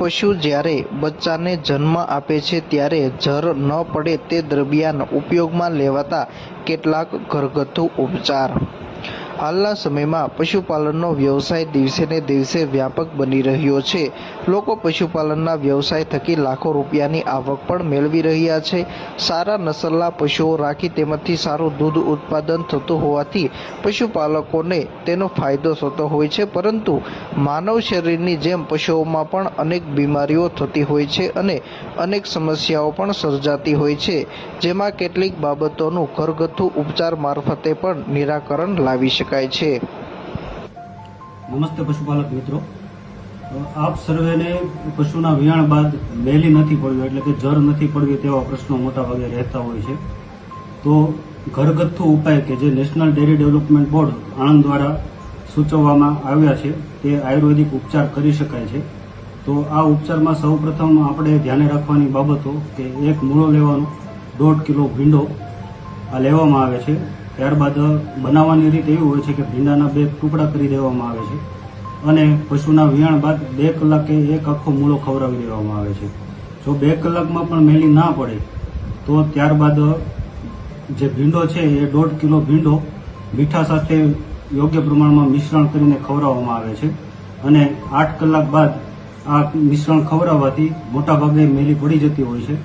પશુ જ્યારે બચ્ચાને જન્મ આપે છે ત્યારે જર ન પડે તે દરમિયાન ઉપયોગમાં લેવાતા કેટલાક ઘરગથ્થુ ઉપચાર. હાલના સમયમાં પશુપાલનનો વ્યવસાય દિવસે ને દિવસે વ્યાપક બની રહ્યો છે. લોકો પશુપાલનના વ્યવસાય થકી લાખો રૂપિયાની આવક પણ મેળવી રહ્યા છે. સારા નસલના પશુઓ રાખી તેમાંથી સારું દૂધ ઉત્પાદન થતું હોવાથી પશુપાલકોને તેનો ફાયદો થતો હોય છે. પરંતુ માનવ શરીરની જેમ પશુઓમાં પણ અનેક બીમારીઓ થતી હોય છે અને અનેક સમસ્યાઓ પણ સર્જાતી હોય છે, જેમાં કેટલીક બાબતોનું ઘરગથ્થુ ઉપચાર મારફતે પણ નિરાકરણ લાવી શકાય છે. નમસ્તે પશુપાલક મિત્રો, આપ સર્વેને પશુના વિયાણ બાદ મેલી નથી પડવી એટલે કે જર નથી પડવી તેવા પ્રશ્નો મોટા ભાગે રહેતા હોય છે. તો ઘરગથ્થુ ઉપાય કે જે national dairy development board Anand દ્વારા સૂચવવામાં આવ્યા છે તે આયુર્વેદિક ઉપચાર કરી શકાય છે. તો આ ઉપચારમાં સૌપ્રથમ આપણે ધ્યાને રાખવાની બાબતો કે એક મૂળો લેવાનો, 1.5 કિલો ભીંડો આ લેવામાં આવે છે. ત્યારબાદ બનાવવાની રીત એવી હોય છે કે ભીંડાના 2 ટુકડા કરી દેવામાં આવે છે અને પશુના વિયાણ બાદ 2 કલાકે એક આખો મૂળો ખવડાવી દેવામાં આવે છે. જો 2 કલાકમાં પણ મેલી ના પડે તો ત્યારબાદ જે ભીંડો છે એ 1.5 કિલો ભીંડો મીઠા સાથે યોગ્ય પ્રમાણમાં મિશ્રણ કરીને ખવડાવવામાં આવે છે અને 8 કલાક બાદ આ મિશ્રણ ખવડાવવાથી મોટાભાગે મેલી પડી જતી હોય છે.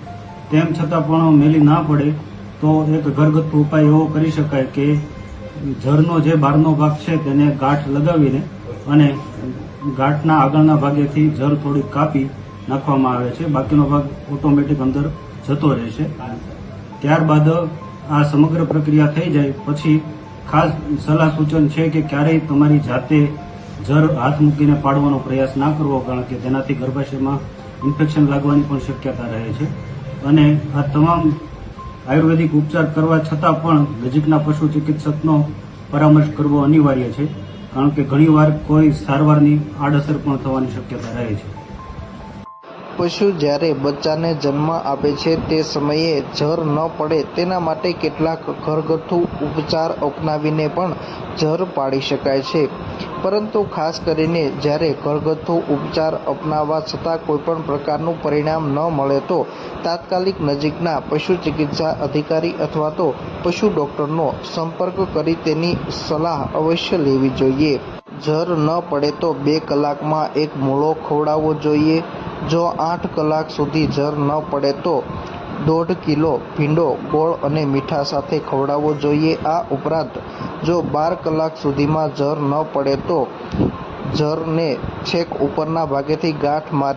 તેમ છતાં પણ મેલી ના પડે તો એક ઘરગથ્થુ ઉપાય એવો કરી શકાય કે જરનો જે બહારનો ભાગ છે તેને ગાંઠ લગાવીને અને ગાંઠના આગળના ભાગેથી જર થોડી કાપી નાખવામાં આવે છે. બાકીનો ભાગ ઓટોમેટિક અંદર જતો રહેશે. ત્યારબાદ આ સમગ્ર પ્રક્રિયા થઈ જાય પછી ખાસ સલાહ સૂચન છે કે ક્યારેય તમારી જાતે જર હાથ મૂકીને પાડવાનો પ્રયાસ ના કરવો, કારણ કે તેનાથી ગર્ભાશયમાં ઇન્ફેક્શન લાગવાની પણ શક્યતા રહે છે. અને આ તમામ આયુર્વેદિક ઉપચાર કરવા છતાં પણ નજીકના પશુ ચિકિત્સકનો પરામર્શ કરવો અનિવાર્ય છે, કારણ કે ઘણીવાર કોઈ સારવારની આડઅસર પણ થવાની શક્યતા રહે છે. પશુ જ્યારે બચ્ચાને જન્મ આપે છે તે સમયે જર ન પડે તેના માટે કેટલાક ઘરગથ્થુ ઉપચાર અપનાવીને પણ જર પાડી શકાય છે. પરંતુ ખાસ કરીને જ્યારે ઘરગથ્થુ ઉપચાર અપનાવવા છતાં કોઈપણ પ્રકારનું પરિણામ ન મળે તો તાત્કાલિક નજીકના પશુ ચિકિત્સા અધિકારી અથવા તો પશુ ડૉક્ટરનો સંપર્ક કરી તેની સલાહ અવશ્ય લેવી જોઈએ. જર ન પડે તો 2 કલાકમાં એક મૂળો ખવડાવવો જોઈએ. જો 8 કલાક સુધી જર ન પડે તો 1.5 કિલો ભીંડો ગોળ અને મીઠા સાથે ખવડાવવો જોઈએ. આ ઉપરાંત જો 12 કલાક સુધીમાં જર ન પડે તો જરને છેક ઉપરના ભાગેથી ગાંઠ મારી